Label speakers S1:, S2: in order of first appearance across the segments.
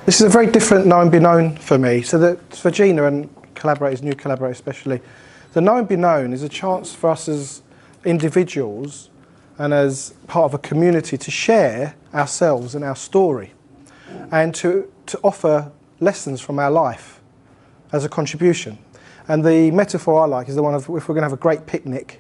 S1: This is a very different know and be known for me. So that for Gina and collaborators, new collaborators especially, the know and be known is a chance for us as individuals and as part of a community to share ourselves and our story and to offer lessons from our life as a contribution. And the metaphor I like is the one of if we're going to have a great picnic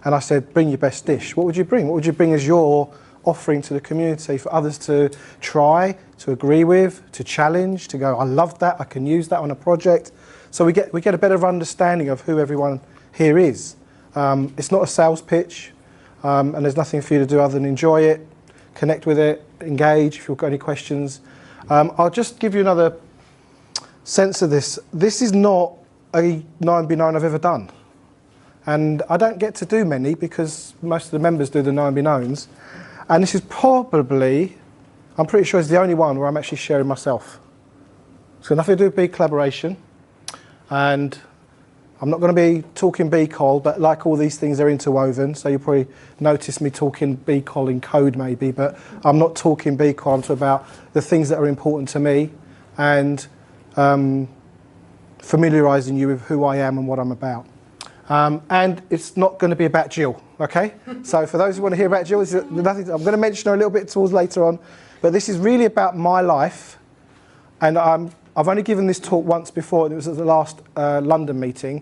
S1: and I said, bring your best dish, what would you bring? What would you bring as your offering to the community for others to try, to agree with, to challenge, to go, I love that, I can use that on a project. So we get a better understanding of who everyone here is. It's not a sales pitch, and there's nothing for you to do other than enjoy it, connect with it, engage if you've got any questions. I'll just give you another sense of this. This is not a know and be known I've ever done. And I don't get to do many because most of the members do the know and be knowns. And this is probably, I'm pretty sure it's the only one where I'm actually sharing myself. It's got nothing to do with big collaboration. And I'm not going to be talking BCOL, but like all these things, they're interwoven. So you'll probably notice me talking BCOL in code maybe, but I'm not talking BCOL. I'm talking about the things that are important to me and familiarising you with who I am and what I'm about. And it's not going to be about Jill, okay? So for those who want to hear about Jill, nothing, I'm going to mention her a little bit towards later on, but this is really about my life. And I've only given this talk once before, and it was at the last London meeting.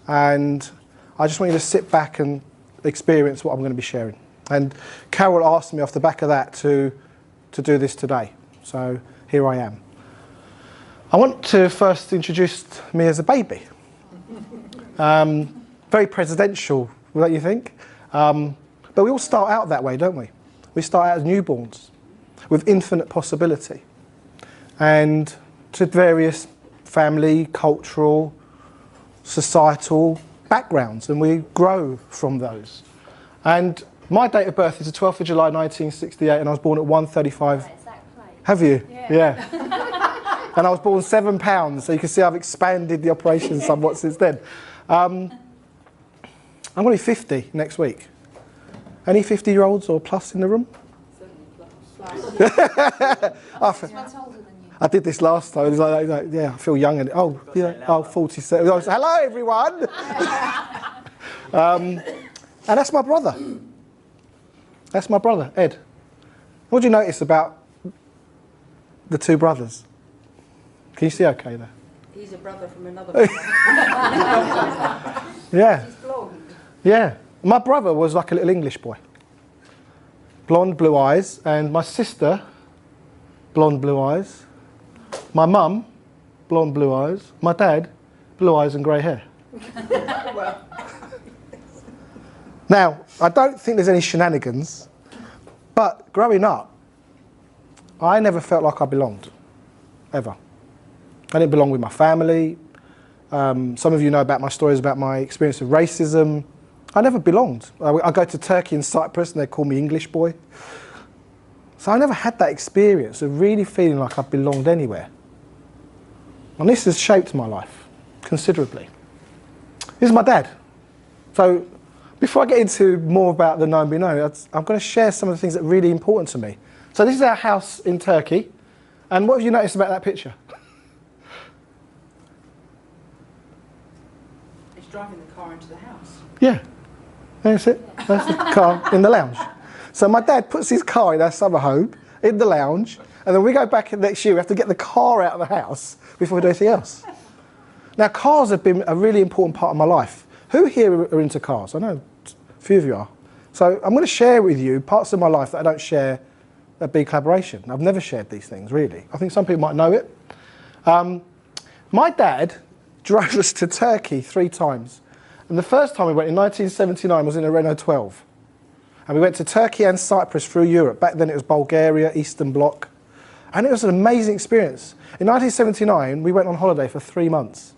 S1: And I just want you to sit back and experience what I'm going to be sharing. And Carol asked me off the back of that to do this today. So here I am. I want to first introduce me as a baby. Very presidential, don't you think? But we all start out that way, don't we? We start out as newborns with infinite possibility and to various family, cultural, societal backgrounds, and we grow from those. And my date of birth is the 12th of July 1968, and I was born at 1:35. Have you? Yeah. And I was born 7 pounds, so you can see I've expanded the operation somewhat since then. I'm going to be 50 next week. Any 50-year-olds or plus in the room? 70 plus. I did this last time. It was like, yeah, I feel young. And, oh, yeah, 47. I was, hello, everyone. And that's my brother. That's my brother, Ed. What do you notice about the two brothers? Can you see okay there?
S2: He's a brother from another brother.
S1: Yeah.
S2: He's blonde.
S1: Yeah. My brother was like a little English boy. Blonde, blue eyes. And my sister, blonde, blue eyes. My mum, blonde, blue eyes. My dad, blue eyes and grey hair.
S2: Well.
S1: Now, I don't think there's any shenanigans, but growing up, I never felt like I belonged, ever. I didn't belong with my family. Some of you know about my stories about my experience of racism. I never belonged. I go to Turkey and Cyprus and they call me English boy. So I never had that experience of really feeling like I belonged anywhere. And this has shaped my life considerably. This is my dad. So before I get into more about the know and be known, I'm going to share some of the things that are really important to me. So this is our house in Turkey. And what have you noticed about that picture?
S2: He's driving the car into the house.
S1: Yeah, that's it. That's the car in the lounge. So my dad puts his car in our summer home, in the lounge, and then we go back next year, we have to get the car out of the house before we do anything else. Now, cars have been a really important part of my life. Who here are into cars? I know a few of you are. So I'm going to share with you parts of my life that I don't share at Big Collaboration. I've never shared these things, really. I think some people might know it. My dad drove us to Turkey 3 times. And the first time we went in 1979 was in a Renault 12. And we went to Turkey and Cyprus through Europe. Back then it was Bulgaria, Eastern Bloc. And it was an amazing experience. In 1979, we went on holiday for 3 months.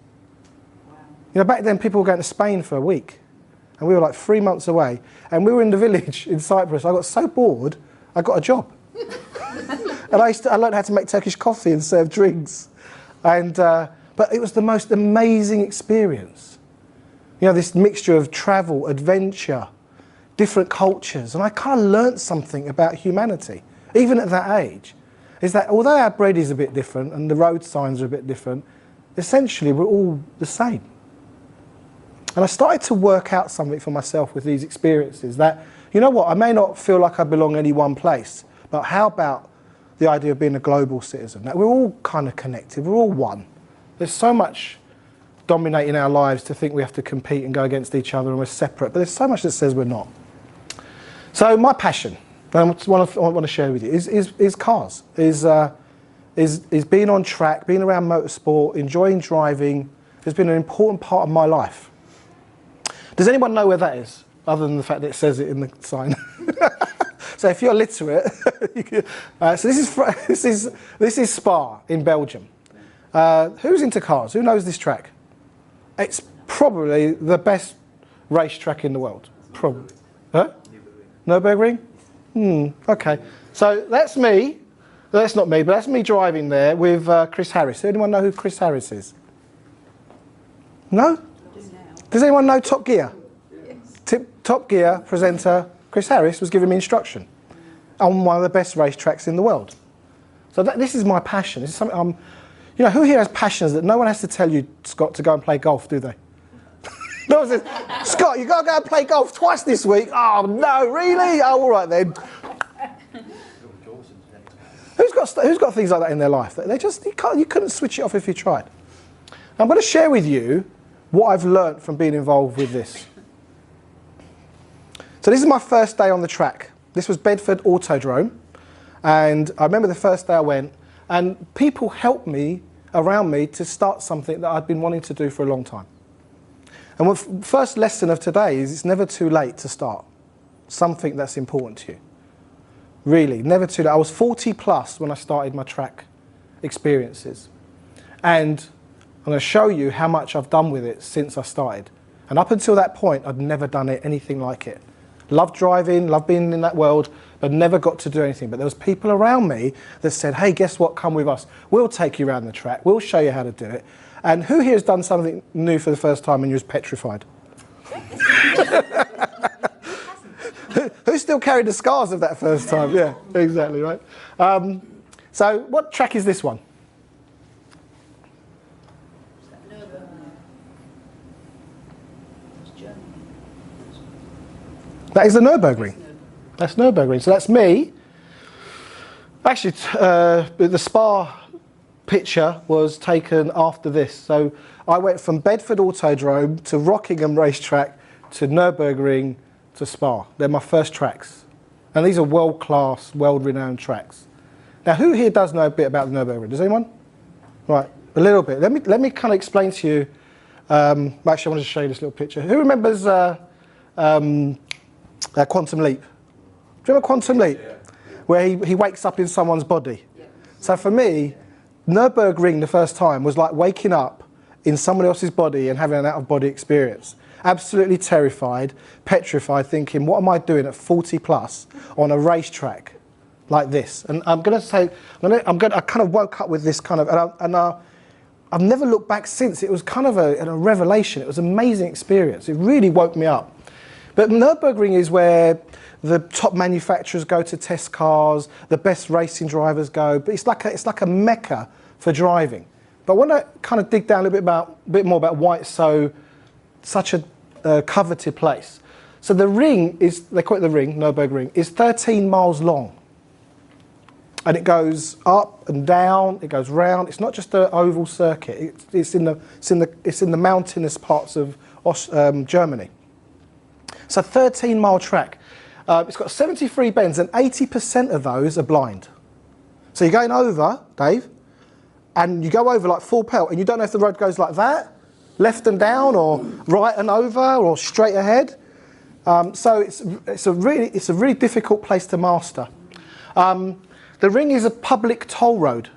S1: Wow. You know, back then people were going to Spain for a week. And we were like 3 months away. And we were in the village in Cyprus. I got so bored, I got a job. And I learned how to make Turkish coffee and serve drinks. And, but it was the most amazing experience. You know, this mixture of travel, adventure, different cultures. And I kind of learnt something about humanity, even at that age, is that although our bread is a bit different and the road signs are a bit different, essentially we're all the same. And I started to work out something for myself with these experiences that, you know what, I may not feel like I belong any one place, but how about the idea of being a global citizen? That we're all kind of connected, we're all one. There's so much dominating our lives to think we have to compete and go against each other and we're separate, but there's so much that says we're not. So my passion, and what I want to share with you, is cars, is being on track, being around motorsport, enjoying driving, has been an important part of my life. Does anyone know where that is, other than the fact that it says it in the sign? So if you're literate, you can, so this is Spa in Belgium. Who's into cars? Who knows this track? It's probably the best racetrack in the world. Probably. Huh? Nürburgring? Okay. So that's me. That's not me, but that's me driving there with Chris Harris. Does anyone know who Chris Harris is? No? Does anyone know Top Gear? Yes. Top Gear presenter Chris Harris was giving me instruction on one of the best racetracks in the world. So this is my passion. This is something I'm, you know, who here has passions that no one has to tell you, Scott, to go and play golf, do they? No one says, Scott, you've got to go and play golf twice this week. Oh, no, really? Oh, all right then. Who's got things like that in their life? They just, you couldn't switch it off if you tried. I'm going to share with you what I've learnt from being involved with this. So this is my first day on the track. This was Bedford Autodrome. And I remember the first day I went, and people helped me around me to start something that I'd been wanting to do for a long time. And the first lesson of today is it's never too late to start something that's important to you. Really, never too late. I was 40 plus when I started my track experiences. And I'm going to show you how much I've done with it since I started. And up until that point, I'd never done anything like it. Loved driving, loved being in that world, but never got to do anything. But there was people around me that said, hey, guess what, come with us. We'll take you around the track. We'll show you how to do it. And who here has done something new for the first time and you was petrified? Who still carried the scars of that first time? Yeah, exactly, right. So what track is this one? That is the Nürburgring. That's Nürburgring. So that's me. Actually, the Spa picture was taken after this. So I went from Bedford Autodrome to Rockingham Racetrack to Nürburgring to Spa. They're my first tracks. And these are world-class, world-renowned tracks. Now, who here does know a bit about the Nürburgring? Does anyone? Right, a little bit. Let me kind of explain to you. Actually, I wanted to show you this little picture. Who remembers Quantum Leap? Do you remember Quantum Leap? Yeah. Where he wakes up in someone's body. Yeah. So for me, Nürburgring the first time was like waking up in someone else's body and having an out-of-body experience. Absolutely terrified, petrified, thinking, what am I doing at 40 plus on a racetrack like this? And I'm going to say, I kind of woke up with this kind of, I've never looked back since. It was kind of a revelation. It was an amazing experience. It really woke me up. But Nürburgring is where the top manufacturers go to test cars, the best racing drivers go, but it's like a mecca for driving. But I want to kind of dig down a bit more about why it's such a coveted place. So the ring is, they call it the ring, Nürburgring, is 13 miles long. And it goes up and down, it goes round. It's not just an oval circuit, it's in the mountainous parts of Germany. It's a 13-mile track. It's got 73 bends and 80% of those are blind. So you're going over, Dave, and you go over like full pelt and you don't know if the road goes like that, left and down, or right and over, or straight ahead. So it's a really difficult place to master. The ring is a public toll road.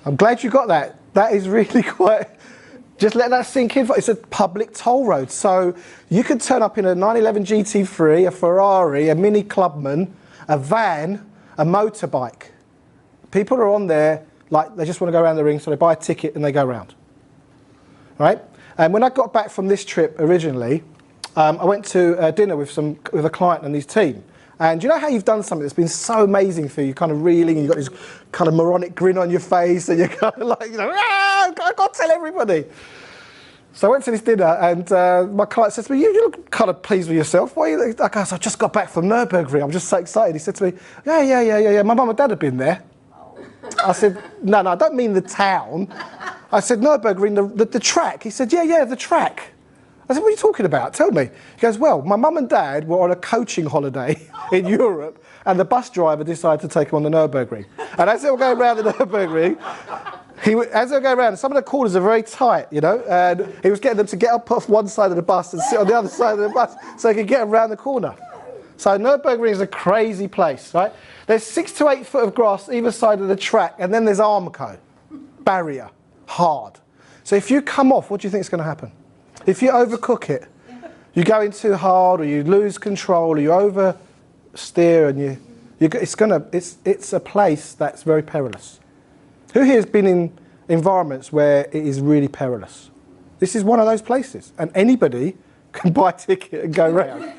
S1: I'm glad you got that. That is really quite... Just let that sink in. It's a public toll road. So you could turn up in a 911 GT3, a Ferrari, a Mini Clubman, a van, a motorbike. People are on there like they just want to go around the ring, so they buy a ticket and they go around. Right? And when I got back from this trip originally, I went to dinner with a client and his team. And you know how you've done something that's been so amazing for you, kind of reeling, and you've got this kind of moronic grin on your face, and you're kind of like, I've got to tell everybody. So I went to this dinner, and my client said to me, you look kind of pleased with yourself. Why are you? I said, I've just got back from Nürburgring. I'm just so excited. He said to me, yeah. My mum and dad have been there. I said, no, I don't mean the town. I said, Nürburgring, the track. He said, yeah, the track. I said, what are you talking about? Tell me. He goes, well, my mum and dad were on a coaching holiday in Europe, and the bus driver decided to take them on the Nürburgring. And as they were going around the Nürburgring, as they were going around, some of the corners are very tight, you know, and he was getting them to get up off one side of the bus and sit on the other side of the bus so they could get around the corner. So Nürburgring is a crazy place, right? There's 6 to 8 foot of grass either side of the track, and then there's Armco, barrier, hard. So if you come off, what do you think is going to happen? If you overcook it, you go in too hard, or you lose control, or you oversteer, and it's a place that's very perilous. Who here has been in environments where it is really perilous? This is one of those places, and anybody can buy a ticket and go round.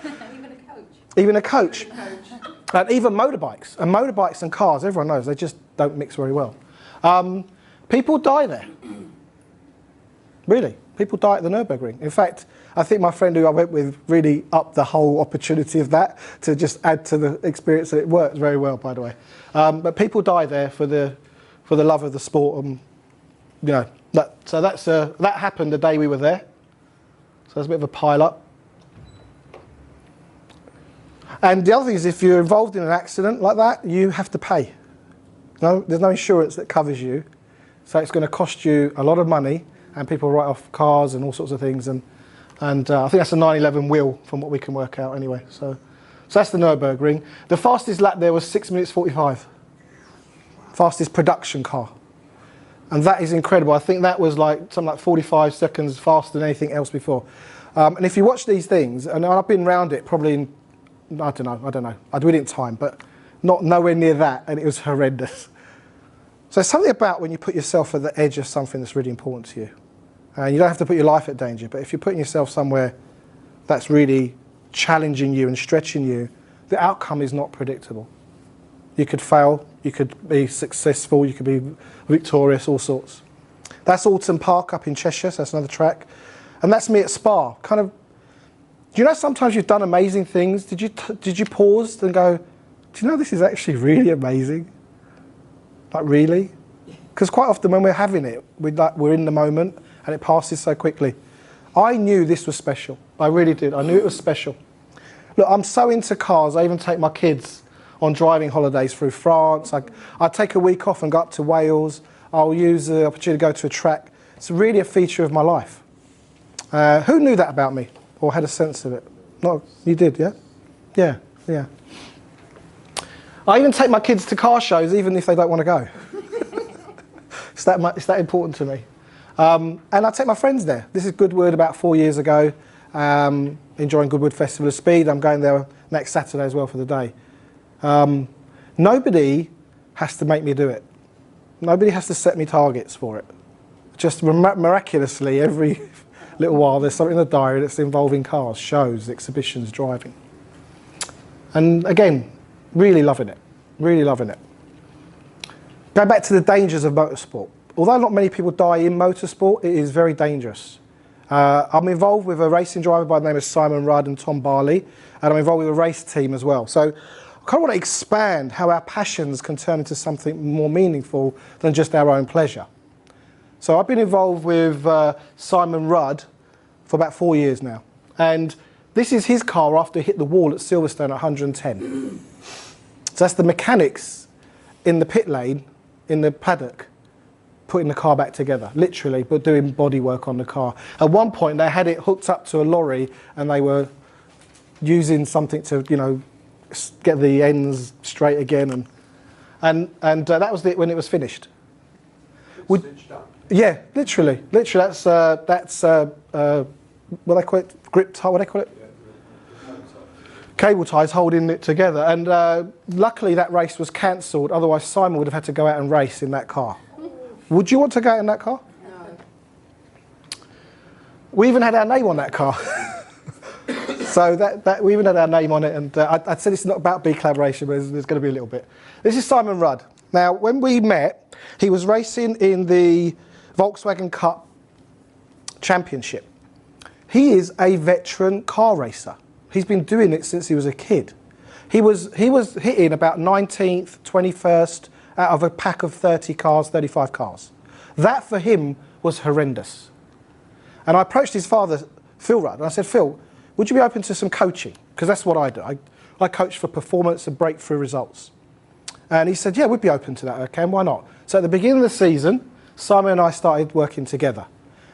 S1: Even a coach. And even motorbikes. And motorbikes and cars, everyone knows, they just don't mix very well. People die there. Really. People die at the Nürburgring. In fact, I think my friend who I went with really upped the whole opportunity of that to just add to the experience, and it worked very well, by the way. But people die there for the love of the sport, and you know. That happened the day we were there. So there's a bit of a pile up. And the other thing is, if you're involved in an accident like that, you have to pay. No, there's no insurance that covers you, so it's going to cost you a lot of money. And people write off cars and all sorts of things, and I think that's a 911 wheel from what we can work out anyway. So that's the Nürburgring. The fastest lap there was 6 minutes 45. Fastest production car, and that is incredible. I think that was like something like 45 seconds faster than anything else before. And if you watch these things, and I've been around it probably in, I don't know. I do it in time, but nowhere near that, and it was horrendous. So there's something about when you put yourself at the edge of something that's really important to you. And you don't have to put your life at danger, but if you're putting yourself somewhere that's really challenging you and stretching you, the outcome is not predictable. You could fail, you could be successful, you could be victorious, all sorts. That's Alton Park up in Cheshire, so that's another track. And that's me at Spa. Kind of, do you know sometimes you've done amazing things? Did you pause and go, do you know this is actually really amazing? Like really? Because quite often when we're having it, we're in the moment, and it passes so quickly. I knew this was special. I really did. I knew it was special. Look, I'm so into cars, I even take my kids on driving holidays through France. I take a week off and go up to Wales. I'll use the opportunity to go to a track. It's really a feature of my life. Who knew that about me, or had a sense of it? No, you did, yeah? Yeah. I even take my kids to car shows, even if they don't want to go. It's that important to me. And I take my friends there. This is Goodwood about 4 years ago, enjoying Goodwood Festival of Speed. I'm going there next Saturday as well for the day. Nobody has to make me do it. Nobody has to set me targets for it. Just miraculously, every little while, there's something in the diary that's involving cars, shows, exhibitions, driving. And again, really loving it. Really loving it. Go back to the dangers of motorsport. Although not many people die in motorsport, it is very dangerous. I'm involved with a racing driver by the name of Simon Rudd and Tom Barley, and I'm involved with a race team as well. So I kind of want to expand how our passions can turn into something more meaningful than just our own pleasure. So I've been involved with Simon Rudd for about 4 years now. And this is his car after it hit the wall at Silverstone at 110. So that's the mechanics in the pit lane, in the paddock, putting the car back together, literally, but doing body work on the car. At one point, they had it hooked up to a lorry, and they were using something to, you know, get the ends straight again, and that was it when it was finished.
S3: Stitched up.
S1: Yeah, literally. That's what they call it, grip tie. What do they call it? Cable ties holding it together, and luckily that race was cancelled. Otherwise, Simon would have had to go out and race in that car. Would you want to go out in that car? We even had our name on that car. So that we even had our name on it, and I said it's not about B collaboration, but there's going to be a little bit. This is Simon Rudd. Now, when we met, he was racing in the Volkswagen Cup Championship. He is a veteran car racer. He's been doing it since he was a kid. He was hitting about 19th, 21st out of a pack of 30 cars, 35 cars. That for him was horrendous. And I approached his father, Phil Rudd, and I said, Phil, would you be open to some coaching? Because that's what I do. I coach for performance and breakthrough results. And he said, yeah, we'd be open to that, okay, and why not? So at the beginning of the season, Simon and I started working together.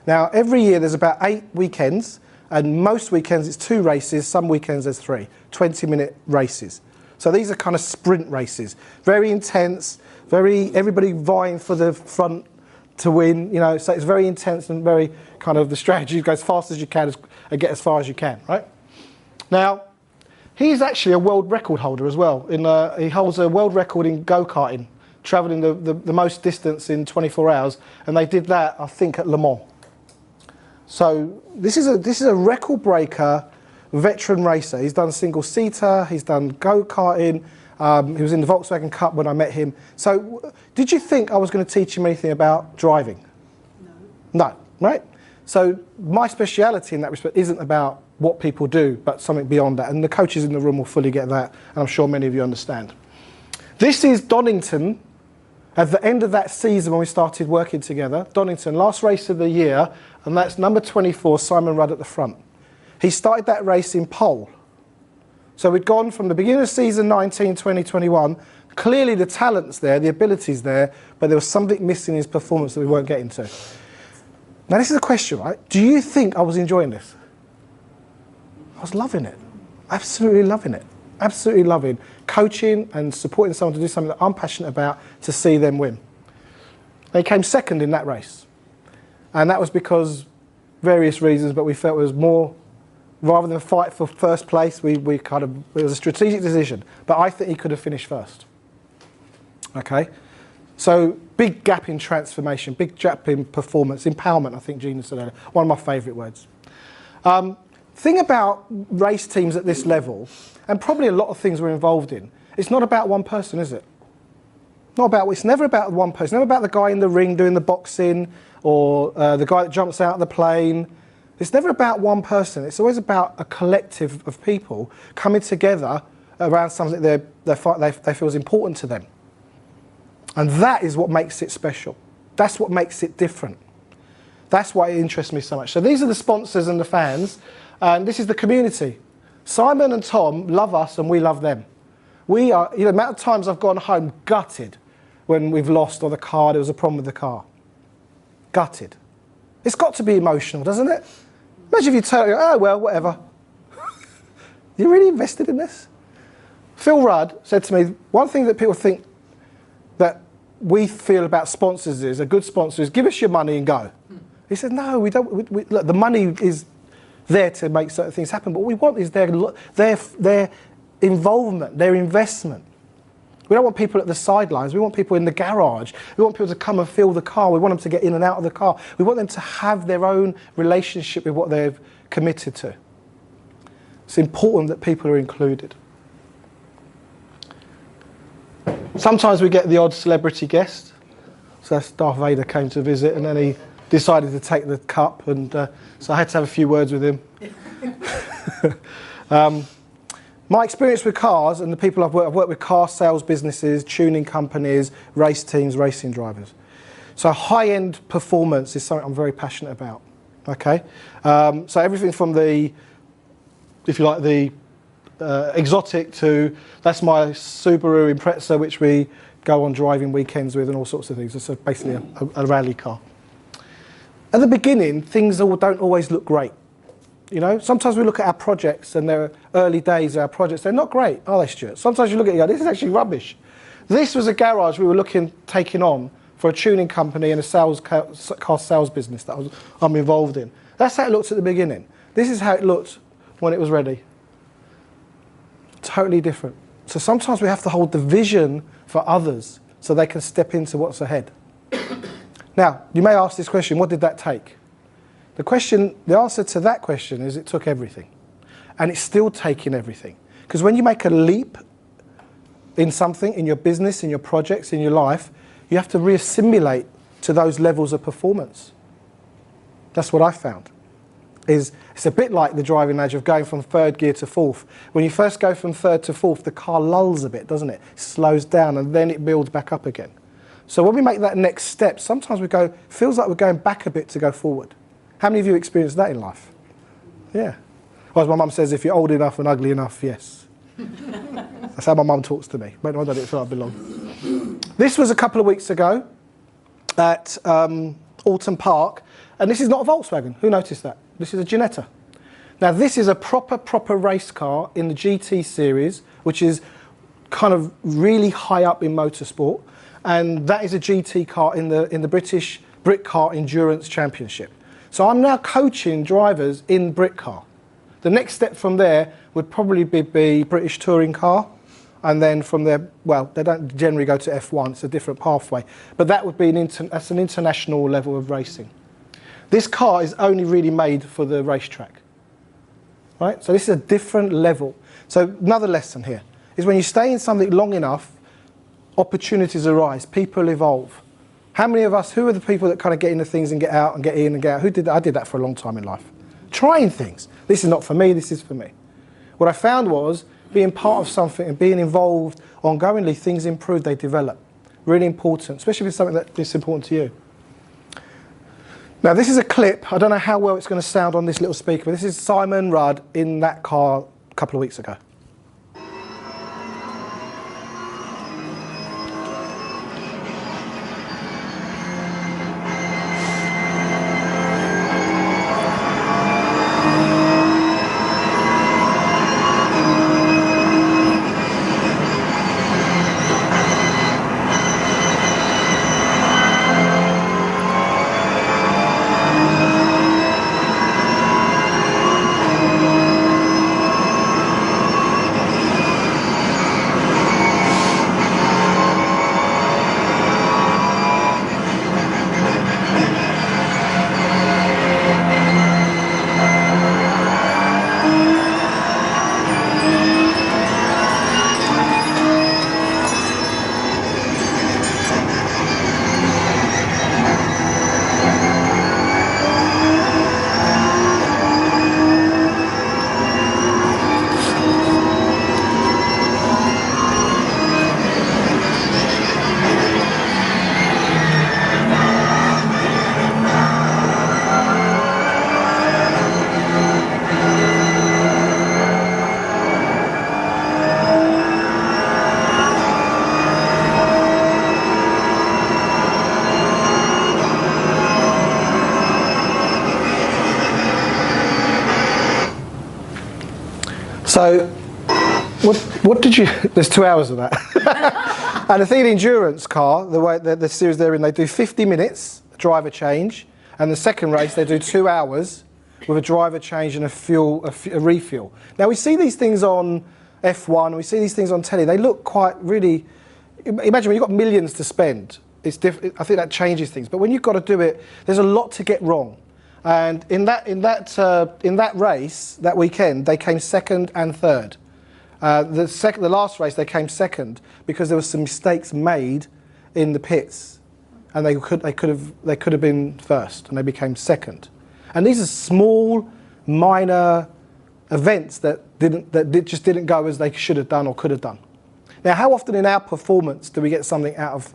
S1: Now, every year there's about 8 weekends, and most weekends it's 2 races, some weekends there's 3, 20-minute races. So these are kind of sprint races, very intense, everybody vying for the front to win, you know, so it's very intense and very kind of the strategy, go as fast as you can and get as far as you can, right? Now, he's actually a world record holder as well. He holds a world record in go-karting, travelling the most distance in 24 hours, and they did that, I think, at Le Mans. So this is a record breaker, veteran racer. He's done single-seater, he's done go-karting, he was in the Volkswagen Cup when I met him. So did you think I was going to teach him anything about driving? No. No, right? So my speciality in that respect isn't about what people do, but something beyond that. And the coaches in the room will fully get that, and I'm sure many of you understand. This is Donington at the end of that season when we started working together. Donington, last race of the year, and that's number 24, Simon Rudd at the front. He started that race in pole. So we'd gone from the beginning of season 19, 20, 21. Clearly the talent's there, the ability's there, but there was something missing in his performance that we weren't getting to. Now this is a question, right? Do you think I was enjoying this? I was loving it. Absolutely loving it. Absolutely loving coaching and supporting someone to do something that I'm passionate about to see them win. They came second in that race. And that was because various reasons, but we felt it was more, rather than fight for first place, it was a strategic decision. But I think he could have finished first. Okay? So, big gap in transformation, big gap in performance, empowerment, I think Gina said earlier. One of my favourite words. Thing about race teams at this level, and probably a lot of things we're involved in, it's not about one person, is it? It's never about one person. It's never about the guy in the ring doing the boxing, or the guy that jumps out of the plane. It's never about one person. It's always about a collective of people coming together around something they feel is important to them. And that is what makes it special. That's what makes it different. That's why it interests me so much. So these are the sponsors and the fans, and this is the community. Simon and Tom love us and we love them. We are, you know, the amount of times I've gone home gutted when we've lost or there was a problem with the car. Gutted. It's got to be emotional, doesn't it? Imagine if you tell you, oh, well, whatever. You're really invested in this? Phil Rudd said to me, one thing that people think that we feel about sponsors is, a good sponsor is, give us your money and go. He said, no, we don't. Look, the money is there to make certain things happen, but what we want is their involvement, their investment. We don't want people at the sidelines. We want people in the garage. We want people to come and fill the car. We want them to get in and out of the car. We want them to have their own relationship with what they've committed to. It's important that people are included. Sometimes we get the odd celebrity guest. So that's Darth Vader came to visit, and then he decided to take the cup, and so I had to have a few words with him. My experience with cars and the people I've worked with car sales businesses, tuning companies, race teams, racing drivers. So high-end performance is something I'm very passionate about. Okay, so everything from the, if you like, the exotic to, that's my Subaru Impreza, which we go on driving weekends with and all sorts of things. It's basically a rally car. At the beginning, things don't always look great. You know, sometimes we look at our projects and they're early days of our projects, they're not great, are they, Stuart? Sometimes you look at it and go, this is actually rubbish. This was a garage we were taking on for a tuning company and a car sales business that I'm involved in. That's how it looked at the beginning. This is how it looked when it was ready. Totally different. So sometimes we have to hold the vision for others so they can step into what's ahead. Now, you may ask this question, what did that take? The answer to that question is it took everything. And it's still taking everything. Because when you make a leap in something, in your business, in your projects, in your life, you have to reassimilate to those levels of performance. That's what I found. It's a bit like the driving age of going from third gear to fourth. When you first go from third to fourth, the car lulls a bit, doesn't it? It slows down and then it builds back up again. So when we make that next step, sometimes feels like we're going back a bit to go forward. How many of you experienced that in life? Yeah. Well, as my mum says, if you're old enough and ugly enough, yes. That's how my mum talks to me. But I don't feel I belong. This was a couple of weeks ago at Alton Park, and this is not a Volkswagen. Who noticed that? This is a Ginetta. Now, this is a proper race car in the GT series, which is kind of really high up in motorsport, and that is a GT car in the British Brit Car Endurance Championship. So I'm now coaching drivers in Brit Car. The next step from there would probably be British Touring Car, and then from there, well, they don't generally go to F1, it's a different pathway, but that would be that's an international level of racing. This car is only really made for the racetrack, right? So this is a different level. So another lesson here is when you stay in something long enough, opportunities arise, people evolve. How many of us, who are the people that kind of get into things and get out and get in and get out? Who did that? I did that for a long time in life. Trying things. This is not for me, this is for me. What I found was being part of something and being involved ongoingly, things improve, they develop. Really important, especially with something that is important to you. Now this is a clip, I don't know how well it's going to sound on this little speaker, but this is Simon Rudd in that car a couple of weeks ago. So, what did you, there's 2 hours of that. And the thing in endurance car, the way the series they're in, they do 50 minutes, driver change, and the second race they do 2 hours with a driver change and a refuel. Now we see these things on F1, we see these things on telly, they look quite really, imagine when you've got millions to spend, it's I think that changes things, but when you've got to do it, there's a lot to get wrong. And in that race, that weekend, they came second and third. The last race, they came second because there were some mistakes made in the pits, and they could have been first, and they became second. And these are small, minor events that just didn't go as they should have done or could have done. Now, how often in our performance do we get something out of?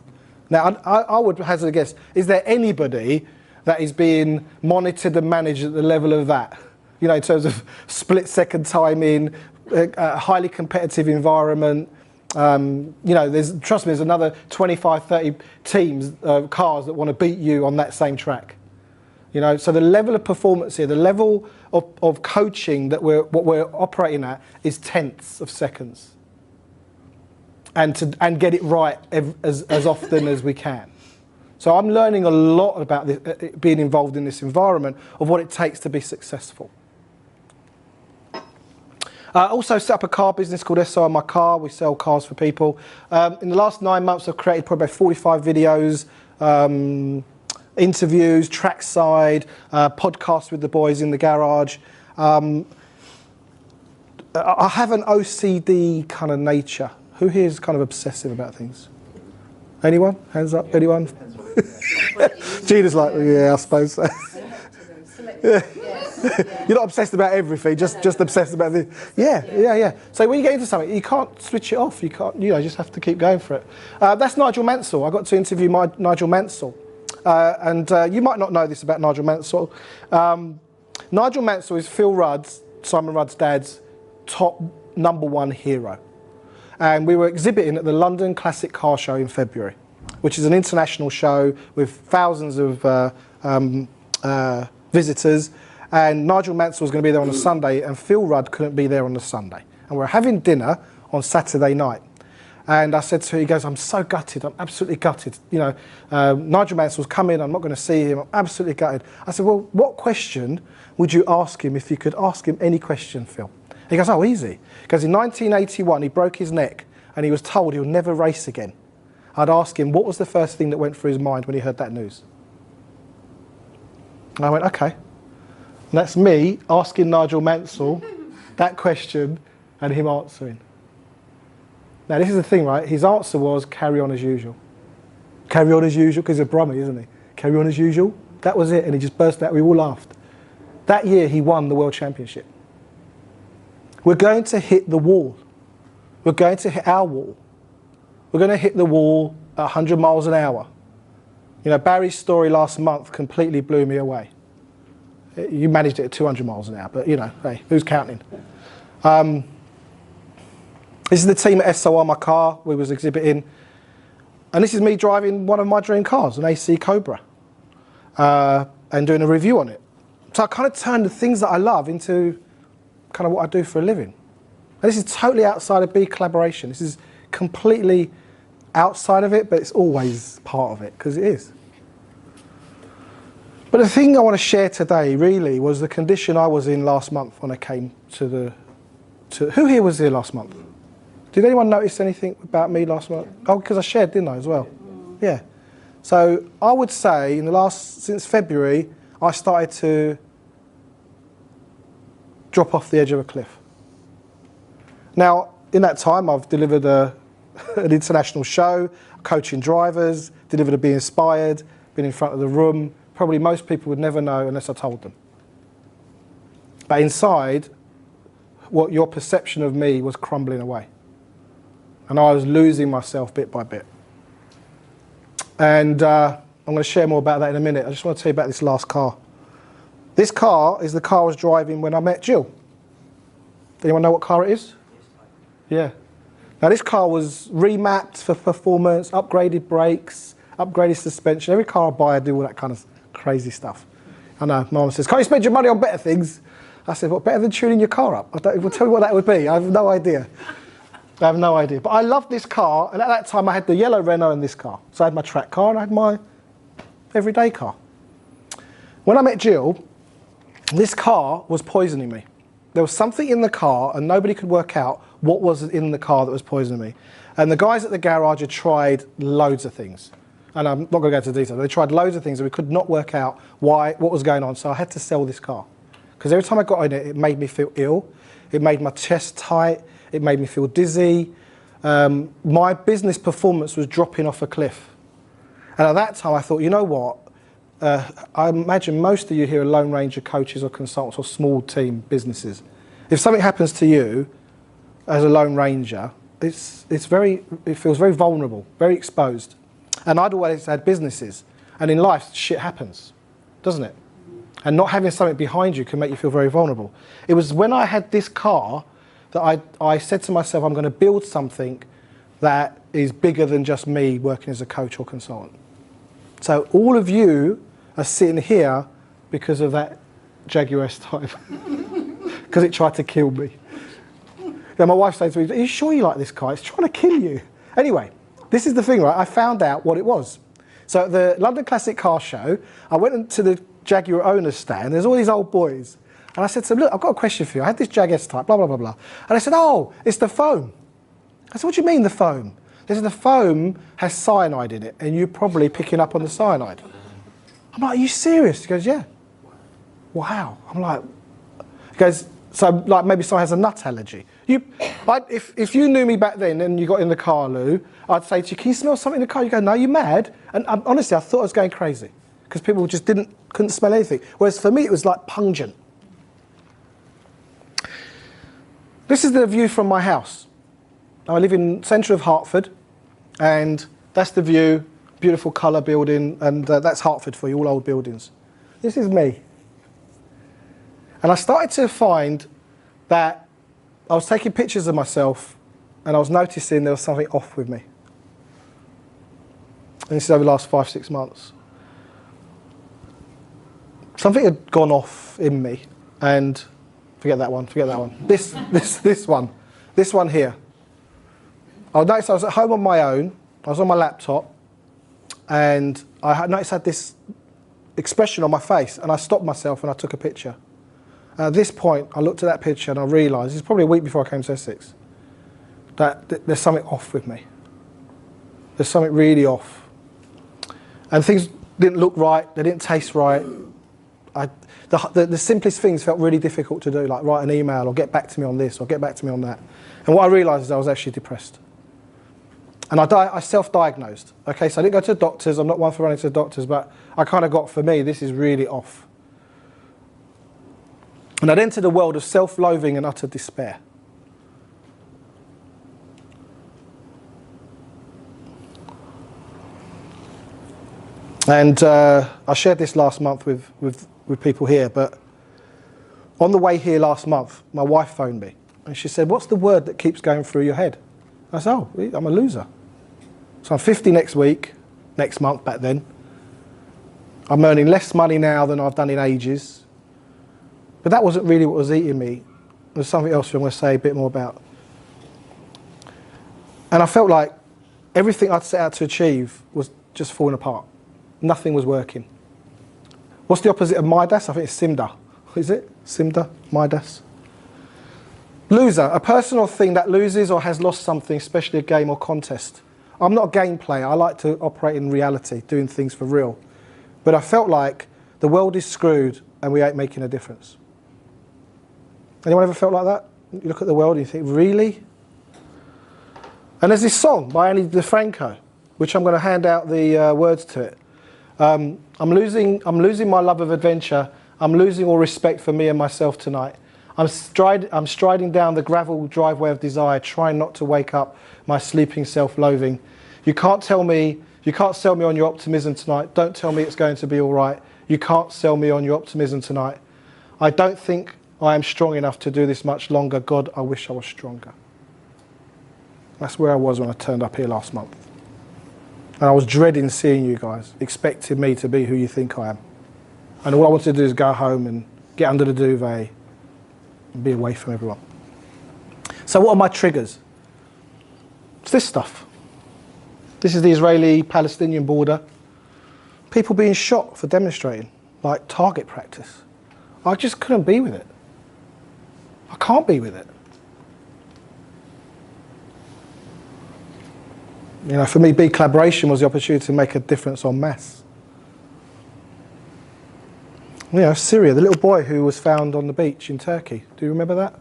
S1: Now, I would hazard a guess: is there anybody that is being monitored and managed at the level of that? You know, in terms of split-second timing, a highly competitive environment. You know, trust me, there's another 25, 30 teams, cars that want to beat you on that same track. You know, so the level of performance here, the level of coaching that what we're operating at is tenths of seconds. And get it right as often as we can. So I'm learning a lot about being involved in this environment of what it takes to be successful. Also set up a car business called SO My Car. We sell cars for people. In the last 9 months, I've created probably about 45 videos, interviews, trackside, podcasts with the boys in the garage. I have an OCD kind of nature. Who here is kind of obsessive about things? Anyone? Hands up, anyone? Gina's like, yeah, I suppose so. You're not obsessed about everything, just obsessed about the. Yeah. So when you get into something, you can't switch it off. You can't, you just have to keep going for it. That's Nigel Mansell. I got to interview Nigel Mansell, and you might not know this about Nigel Mansell. Nigel Mansell is Phil Rudd's, Simon Rudd's dad's top #1 hero, and we were exhibiting at the London Classic Car Show in February, which is an international show with thousands of visitors, and Nigel Mansell was going to be there on a Sunday, and Phil Rudd couldn't be there on the Sunday. And we were having dinner on Saturday night. And I said to him, he goes, I'm so gutted, I'm absolutely gutted. Nigel Mansell's come in, I'm not going to see him, I'm absolutely gutted. I said, well, what question would you ask him if you could ask him any question, Phil? He goes, oh, easy. Because in 1981, he broke his neck, and he was told he'll never race again. I'd ask him, what was the first thing that went through his mind when he heard that news? And I went, okay. And that's me asking Nigel Mansell that question and him answering. Now, this is the thing, right? His answer was, carry on as usual. Carry on as usual, because he's a Brummie, isn't he? Carry on as usual. That was it, and he just burst out. We all laughed. That year, he won the World Championship. We're going to hit the wall. We're going to hit our wall. We're going to hit the wall at 100 miles an hour. Barry's story last month completely blew me away. You managed it at 200 miles an hour, but hey, who's counting? This is the team at SOR, my car, we was exhibiting. And this is me driving one of my dream cars, an AC Cobra, and doing a review on it. So I kind of turned the things that I love into kind of what I do for a living. And this is totally outside of B collaboration. This is completely outside of it, but it's always part of it, because it is. But the thing I want to share today, really, was the condition I was in last month when I came to who here was here last month? Did anyone notice anything about me last month? Oh, because I shared, didn't I, as well? Yeah. So I would say, since February, I started to drop off the edge of a cliff. Now, in that time, I've delivered an international show, coaching drivers, delivered a Be Inspired, been in front of the room. Probably most people would never know unless I told them. But inside, what your perception of me was crumbling away. And I was losing myself bit by bit. And I'm going to share more about that in a minute. I just want to tell you about this last car. This car is the car I was driving when I met Jill. Anyone know what car it is? Yeah. Now this car was remapped for performance, upgraded brakes, upgraded suspension. Every car I buy, I do all that kind of crazy stuff. I know, Mum says, can't you spend your money on better things? I said, well, better than tuning your car up? Well, tell me what that would be. I have no idea. But I loved this car, and at that time I had the yellow Renault and this car. So I had my track car and I had my everyday car. When I met Jill, this car was poisoning me. There was something in the car and nobody could work out what was in the car that was poisoning me. And the guys at the garage had tried loads of things. And I'm not going to go into detail, but they tried loads of things and we could not work out what was going on. So I had to sell this car. Because every time I got in it, it made me feel ill. It made my chest tight. It made me feel dizzy. My business performance was dropping off a cliff. And at that time I thought, you know what? I imagine most of you here are Lone Ranger coaches or consultants or small team businesses. If something happens to you as a Lone Ranger, it feels very vulnerable, very exposed. And I'd always had businesses. And in life, shit happens, doesn't it? And not having something behind you can make you feel very vulnerable. It was when I had this car that I said to myself, I'm going to build something that is bigger than just me working as a coach or consultant. So all of you are sitting here because of that Jaguar S-Type, because it tried to kill me. Then my wife said to me, are you sure you like this car? It's trying to kill you. Anyway, this is the thing, right? I found out what it was. So at the London Classic Car Show, I went into the Jaguar owner's stand. There's all these old boys. And I said to them, look, I've got a question for you. I had this Jag S-Type, blah, blah, blah, blah. And I said, oh, it's the foam. I said, what do you mean the foam? They said, the foam has cyanide in it, and you're probably picking up on the cyanide. I'm like, are you serious? He goes, yeah. Wow. I'm like, he goes, so like maybe someone has a nut allergy. If you knew me back then and you got in the car, Lou, I'd say to you, can you smell something in the car? You go, no, you mad? And honestly, I thought I was going crazy because people just couldn't smell anything. Whereas for me, it was like pungent. This is the view from my house. I live in the centre of Hertford, and that's the view, beautiful colour building, and that's Hertford for you, all old buildings. This is me. And I started to find that I was taking pictures of myself, and I was noticing there was something off with me. And this is over the last 5-6 months. Something had gone off in me, and forget that one. This one here. I noticed I was at home on my own, I was on my laptop, and I noticed I had this expression on my face, and I stopped myself and I took a picture. And at this point, I looked at that picture and I realised, it's probably a week before I came to Essex, that there's something off with me. There's something really off. And things didn't look right, they didn't taste right. The simplest things felt really difficult to do, like write an email or get back to me on this or get back to me on that. And what I realised is I was actually depressed. And I self-diagnosed. Okay, so I didn't go to the doctors. I'm not one for running to the doctors, but I kind of got, for me, this is really off. And I'd entered a world of self-loathing and utter despair. And I shared this last month with people here, but on the way here last month, my wife phoned me. And she said, what's the word that keeps going through your head? I said, oh, I'm a loser. So I'm 50 next month back then. I'm earning less money now than I've done in ages. But that wasn't really what was eating me. There's something else I'm going to say a bit more about. And I felt like everything I'd set out to achieve was just falling apart. Nothing was working. What's the opposite of Midas? I think it's Simda. Is it? Simda? Midas? Loser, a person or thing that loses or has lost something, especially a game or contest. I'm not a game player. I like to operate in reality, doing things for real. But I felt like the world is screwed and we ain't making a difference. Anyone ever felt like that? You look at the world and you think, really? And there's this song by Annie DeFranco, which I'm going to hand out the words to it. I'm losing my love of adventure. I'm losing all respect for me and myself tonight. I'm striding down the gravel driveway of desire, trying not to wake up my sleeping self-loathing. You can't sell me on your optimism tonight. Don't tell me it's going to be all right. You can't sell me on your optimism tonight. I don't think I am strong enough to do this much longer. God, I wish I was stronger. That's where I was when I turned up here last month. And I was dreading seeing you guys, expecting me to be who you think I am. And all I wanted to do is go home and get under the duvet and be away from everyone. So what are my triggers? It's this stuff. This is the Israeli-Palestinian border. People being shot for demonstrating, like target practice. I just couldn't be with it. I can't be with it. You know, for me, big collaboration was the opportunity to make a difference en masse. You know, Syria, the little boy who was found on the beach in Turkey. Do you remember that?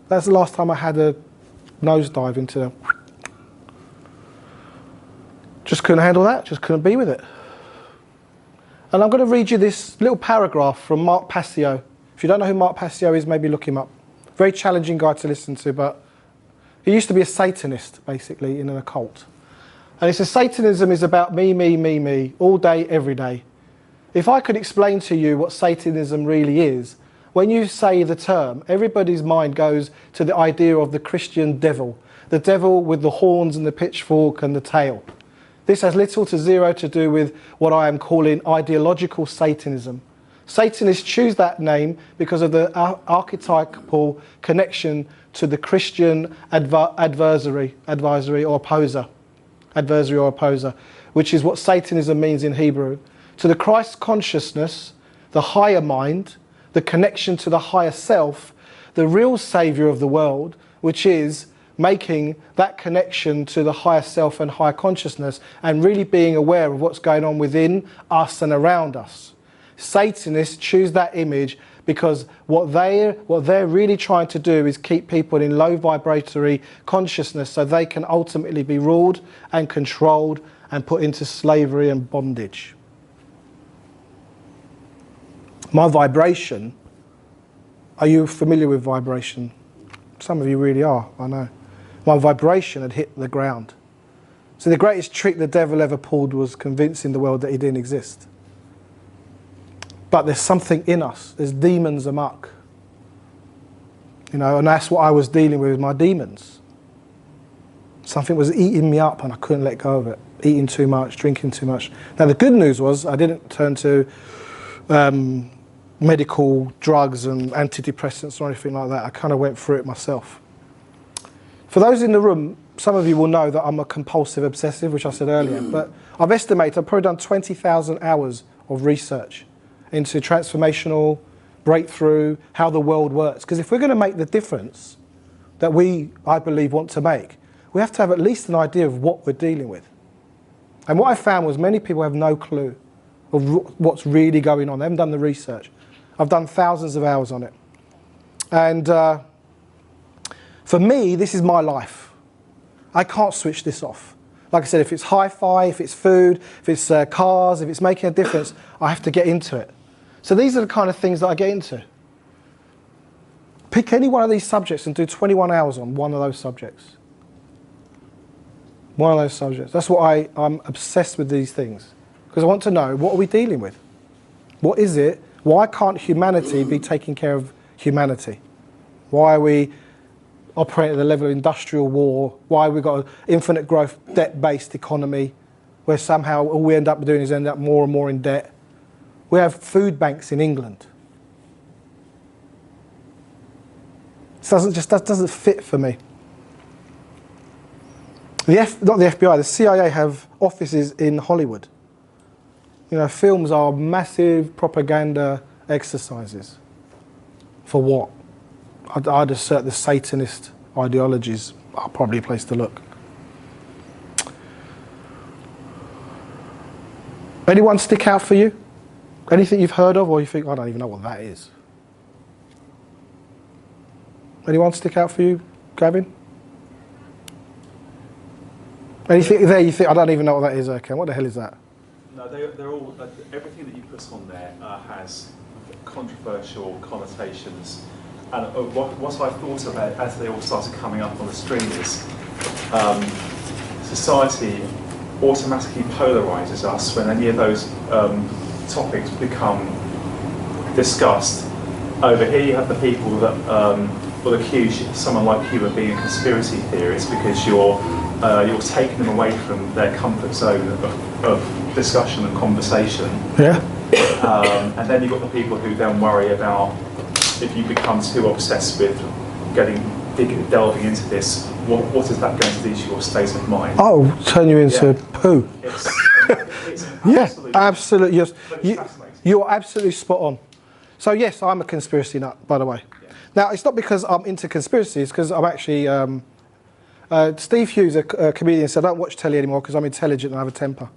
S1: That's the last time I had a nosedive into... Just couldn't handle that, just couldn't be with it. And I'm going to read you this little paragraph from Mark Passio. If you don't know who Mark Passio is, maybe look him up. Very challenging guy to listen to, but he used to be a Satanist, basically, in an occult. And it says, Satanism is about me, me, me, me, all day, every day. If I could explain to you what Satanism really is, when you say the term, everybody's mind goes to the idea of the Christian devil, the devil with the horns and the pitchfork and the tail. This has little to zero to do with what I am calling ideological Satanism. Satanists choose that name because of the archetypal connection to the Christian adversary or opposer, which is what Satanism means in Hebrew. To the Christ consciousness, the higher mind, the connection to the higher self, the real saviour of the world, which is making that connection to the higher self and higher consciousness and really being aware of what's going on within us and around us. Satanists choose that image because what they're really trying to do is keep people in low vibratory consciousness so they can ultimately be ruled and controlled and put into slavery and bondage. My vibration, are you familiar with vibration? Some of you really are, I know. My vibration had hit the ground. So the greatest trick the devil ever pulled was convincing the world that he didn't exist. But there's something in us. There's demons amok. You know, and that's what I was dealing with my demons. Something was eating me up and I couldn't let go of it. Eating too much, drinking too much. Now the good news was I didn't turn to medical drugs and antidepressants or anything like that. I kind of went through it myself. For those in the room, some of you will know that I'm a compulsive obsessive, which I said earlier, but I've estimated I've probably done 20,000 hours of research into transformational, breakthrough, how the world works. Because if we're going to make the difference that I believe, want to make, we have to have at least an idea of what we're dealing with. And what I found was many people have no clue of what's really going on. They haven't done the research. I've done thousands of hours on it. And for me, this is my life. I can't switch this off. Like I said, if it's hi-fi, if it's food, if it's cars, if it's making a difference, I have to get into it. So these are the kind of things that I get into. Pick any one of these subjects and do 21 hours on one of those subjects. One of those subjects. That's what I'm obsessed with these things. Because I want to know, what are we dealing with? What is it? Why can't humanity be taking care of humanity? Why are we operating at the level of industrial war? Why have we got an infinite growth debt-based economy where somehow all we end up doing is end up more and more in debt? We have food banks in England. That doesn't fit for me. Not the FBI, the CIA have offices in Hollywood. You know, films are massive propaganda exercises. For what? I'd assert the Satanist ideologies are probably a place to look. Anyone stick out for you? Anything you've heard of or you think, I don't even know what that is? Anyone stick out for you, Gavin? Anything there you think, I don't even know what that is, Erkan? What the hell is that?
S3: No, they're all, everything that you put on there has controversial connotations. And what I thought about as they all started coming up on the screen is society automatically polarises us when any of those topics become discussed. Over here you have the people that will accuse someone like you of being a conspiracy theorist because you're taking them away from their comfort zone of discussion and conversation.
S1: Yeah.
S3: And then you've got the people who then worry about if you become too obsessed with delving into this, what is that going to do to your state of mind?
S1: Oh, turn you into poo.
S3: It's
S1: Yeah, absolutely. Yes. You're absolutely spot on. So yes, I'm a conspiracy nut, by the way.
S3: Yeah.
S1: Now, it's not because I'm into conspiracies, because I'm actually... Steve Hughes, a comedian, said, I don't watch telly anymore because I'm intelligent and I have a temper.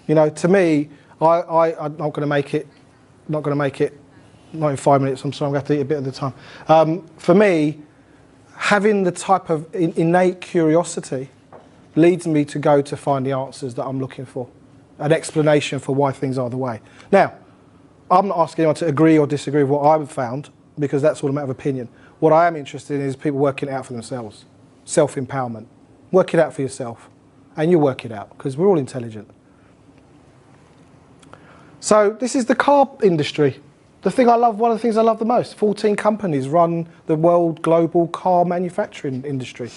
S1: You know, to me, I'm not going to make it, not in 5 minutes, I'm sorry, I'm going to have to eat a bit at a time. For me, having the type of innate curiosity leads me to go to find the answers that I'm looking for, an explanation for why things are the way. Now, I'm not asking anyone to agree or disagree with what I've found, because that's all a matter of opinion. What I am interested in is people working it out for themselves. Self-empowerment. Work it out for yourself. And you work it out, because we're all intelligent. So this is the car industry. The thing I love, one of the things I love the most. 14 companies run the world global car manufacturing industry.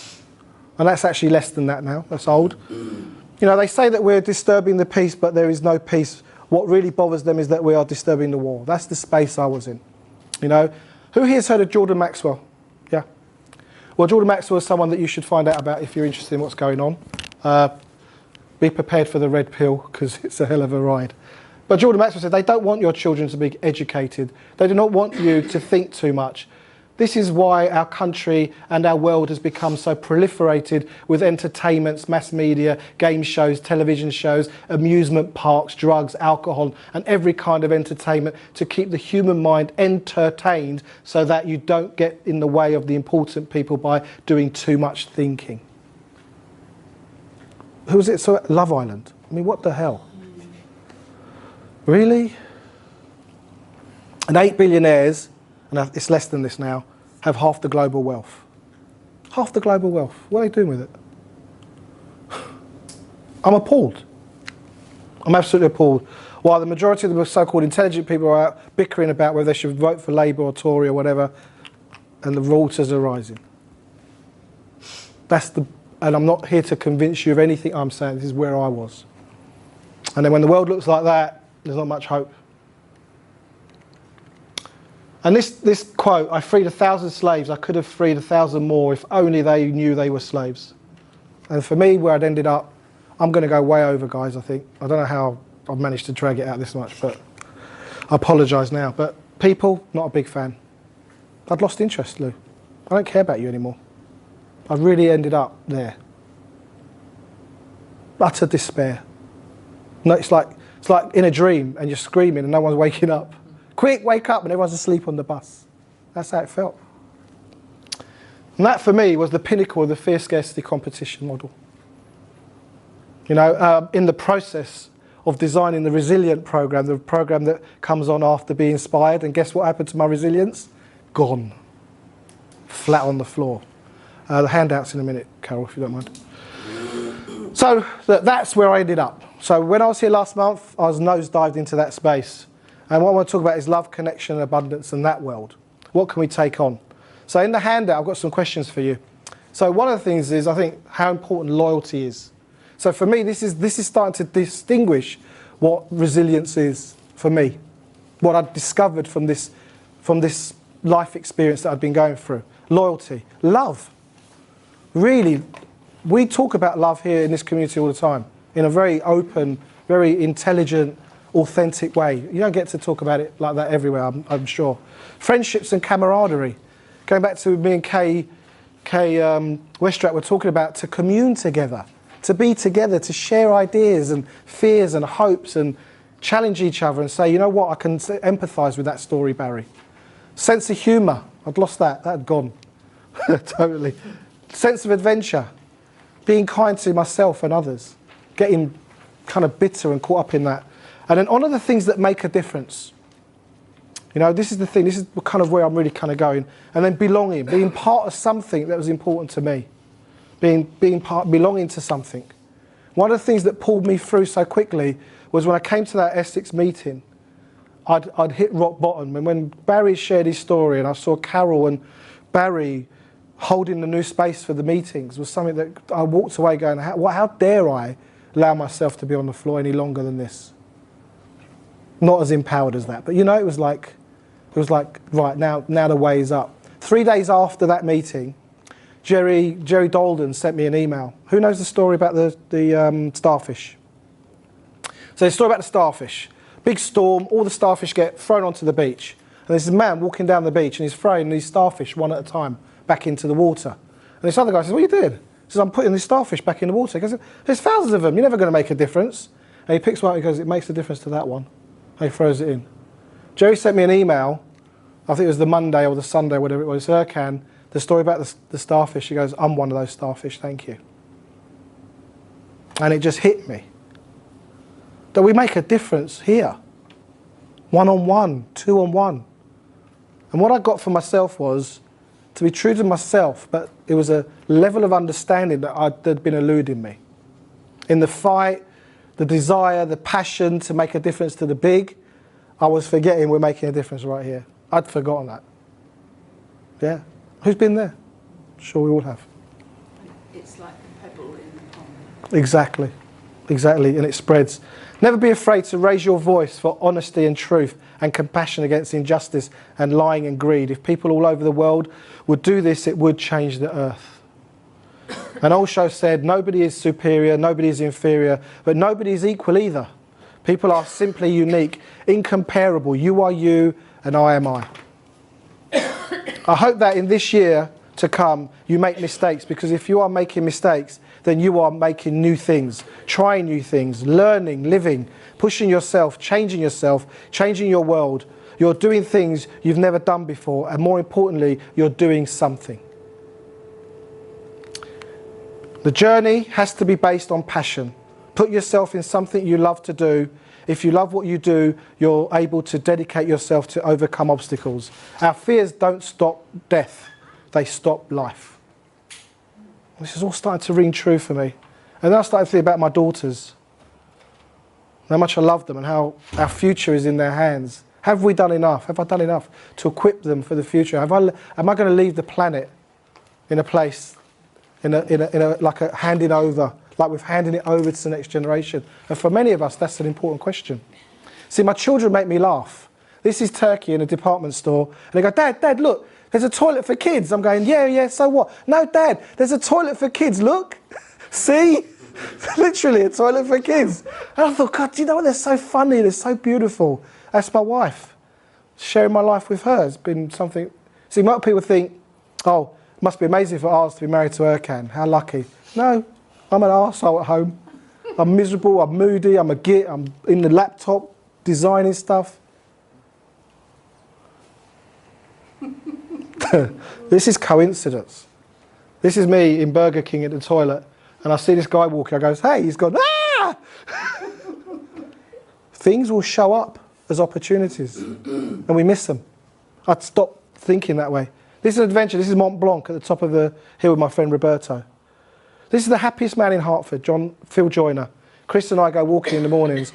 S1: And that's actually less than that now. That's old. You know, they say that we're disturbing the peace, but there is no peace. What really bothers them is that we are disturbing the war. That's the space I was in. You know, who here has heard of Jordan Maxwell? Yeah. Well, Jordan Maxwell is someone that you should find out about if you're interested in what's going on. Be prepared for the red pill, because it's a hell of a ride. But Jordan Maxwell said they don't want your children to be educated. They do not want you to think too much. This is why our country and our world has become so proliferated with entertainments, mass media, game shows, television shows, amusement parks, drugs, alcohol, and every kind of entertainment to keep the human mind entertained so that you don't get in the way of the important people by doing too much thinking. Who was it? So Love Island. I mean, what the hell? Really? And 8 billionaires, and it's less than this now, have half the global wealth. Half the global wealth. What are they doing with it? I'm appalled. I'm absolutely appalled. While the majority of the so-called intelligent people are out bickering about whether they should vote for Labour or Tory or whatever, and the waters are rising. And I'm not here to convince you of anything I'm saying. This is where I was. And then when the world looks like that, there's not much hope. And this quote, I freed 1,000 slaves, I could have freed 1,000 more if only they knew they were slaves. And for me, where I'd ended up, I'm going to go way over, guys, I think. I don't know how I've managed to drag it out this much, but I apologise now. But people, not a big fan. I'd lost interest, Lou. I don't care about you anymore. I really ended up there. Utter despair. No, it's like in a dream and you're screaming and no one's waking up. Quick, wake up, and everyone's asleep on the bus. That's how it felt. And that, for me, was the pinnacle of the fear scarcity competition model. You know, in the process of designing the resilient program, the program that comes on after being inspired, and guess what happened to my resilience? Gone. Flat on the floor. The handout's in a minute, Carol, if you don't mind. So that's where I ended up. So when I was here last month, I was nosedived into that space. And what I want to talk about is love, connection, and abundance in that world. What can we take on? So in the handout, I've got some questions for you. So one of the things is, I think, how important loyalty is. So for me, this is starting to distinguish what resilience is for me. What I've discovered from this life experience that I've been going through. Loyalty. Love. Really, we talk about love here in this community all the time, in a very open, very intelligent, authentic way. You don't get to talk about it like that everywhere, I'm sure. Friendships and camaraderie. Going back to me and Kay Westrat were talking about, to commune together, to be together, to share ideas and fears and hopes and challenge each other and say, you know what, I can empathise with that story, Barry. Sense of humour. I'd lost that. That had gone. Totally. Sense of adventure. Being kind to myself and others. Getting kind of bitter and caught up in that. And then honour the things that make a difference. You know, this is the thing, this is kind of where I'm really kind of going. And then belonging, being part of something that was important to me. Belonging to something. One of the things that pulled me through so quickly was when I came to that Essex meeting, I'd hit rock bottom. And when Barry shared his story and I saw Carol and Barry holding the new space for the meetings, was something that I walked away going, how dare I allow myself to be on the floor any longer than this? Not as empowered as that, but you know, it was like, right, now the way is up. 3 days after that meeting, Jerry Dolden sent me an email. Who knows the story about the starfish? So the story about the starfish. Big storm, all the starfish get thrown onto the beach. And there's a man walking down the beach and he's throwing these starfish one at a time back into the water. And this other guy says, what are you doing? He says, I'm putting these starfish back in the water. He goes, there's thousands of them, you're never going to make a difference. And he picks one up and he goes, it makes a difference to that one. And he throws it in. Jerry sent me an email, I think it was the Monday or the Sunday, whatever it was, Erkan, the story about the starfish. He goes, I'm one of those starfish, thank you. And it just hit me. That we make a difference here. 1-on-1, 2-on-1. And what I got for myself was to be true to myself, but it was a level of understanding that had been eluding me. In the fight, the desire, the passion to make a difference to the big, I was forgetting we're making a difference right here. I'd forgotten that. Yeah. Who's been there? Sure, we all have.
S2: It's like a pebble in the pond.
S1: Exactly. Exactly. And it spreads. Never be afraid to raise your voice for honesty and truth and compassion against injustice and lying and greed. If people all over the world would do this, it would change the earth. And Osho said, nobody is superior, nobody is inferior, but nobody is equal either. People are simply unique, incomparable. You are you and I am I. I hope that in this year to come, you make mistakes, because if you are making mistakes, then you are making new things, trying new things, learning, living, pushing yourself, changing your world. You're doing things you've never done before, and more importantly, you're doing something. The journey has to be based on passion. Put yourself in something you love to do. If you love what you do, you're able to dedicate yourself to overcome obstacles. Our fears don't stop death, they stop life. This is all starting to ring true for me. And then I started to think about my daughters, how much I love them and how our future is in their hands. Have we done enough? Have I done enough to equip them for the future? Am I going to leave the planet in a place, like a handing over, like we're handing it over to the next generation? And for many of us, that's an important question. See, my children make me laugh. This is Turkey in a department store, and they go, Dad, look, there's a toilet for kids. I'm going, yeah, so what? No, Dad, there's a toilet for kids, look. See? Literally a toilet for kids. And I thought, God, do you know what? They're so funny, they're so beautiful. That's my wife. Sharing my life with her has been something. See, most people think, oh, it must be amazing for ours to be married to Erkan. How lucky. No, I'm an arsehole at home. I'm miserable, I'm moody, I'm a git, I'm in the laptop designing stuff. This is coincidence. This is me in Burger King at the toilet, and I see this guy walking. I goes, hey, he's gone, ah! Things will show up as opportunities, and we miss them. I'd stop thinking that way. This is an adventure. This is Mont Blanc at the top of the hill with my friend Roberto. This is the happiest man in Hertford, Phil Joyner. Chris and I go walking in the mornings.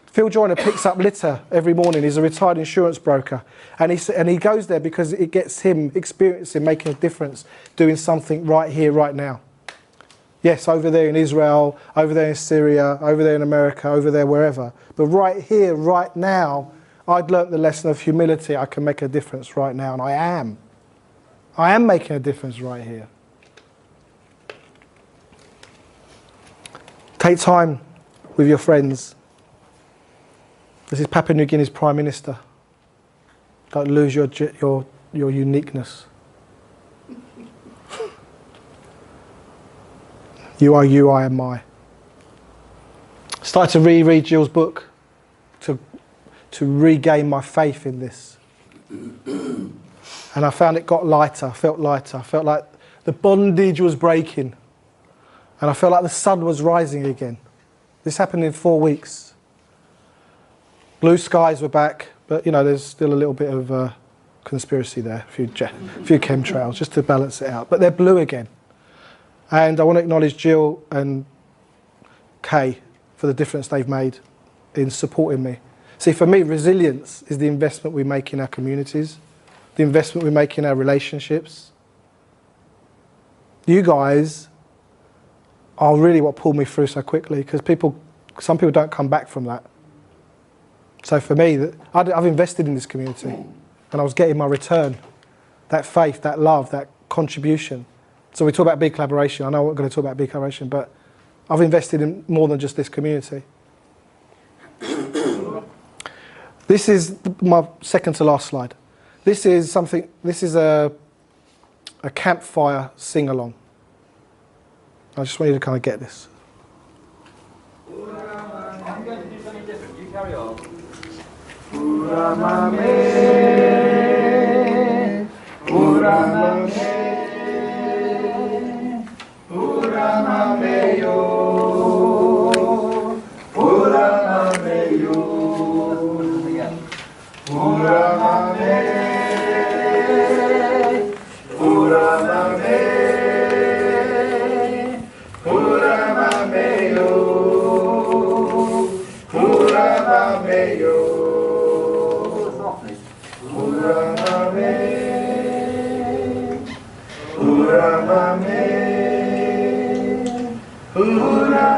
S1: Phil Joyner picks up litter every morning. He's a retired insurance broker. And he goes there because it gets him experiencing making a difference, doing something right here, right now. Yes, over there in Israel, over there in Syria, over there in America, over there wherever. But right here, right now, I'd learnt the lesson of humility. I can make a difference right now, and I am. I am making a difference right here. Take time with your friends. This is Papua New Guinea's Prime Minister. Don't lose your uniqueness. You are you, I am I. Started to reread Jill's book to regain my faith in this. And I found it got lighter, felt lighter. I felt like the bondage was breaking. And I felt like the sun was rising again. This happened in 4 weeks. Blue skies were back, but you know, there's still a little bit of conspiracy there, a few chemtrails, just to balance it out. But they're blue again. And I want to acknowledge Jill and Kay for the difference they've made in supporting me. See, for me, resilience is the investment we make in our communities, the investment we make in our relationships. You guys are really what pulled me through so quickly, because some people don't come back from that. So for me, I've invested in this community, and I was getting my return, that faith, that love, that contribution. So we talk about big collaboration. I know we're going to talk about big collaboration, but I've invested in more than just this community. This is my second to last slide. This is a campfire sing-along. I just want you to kind of get this.
S4: I'm going to do something different. You carry on.
S5: Uramame, Uramame, Uramame yo, Uramame yo, Uramame, Uramame, Uramame yo, Uramame yo. Uramame, Uramame, Uramame,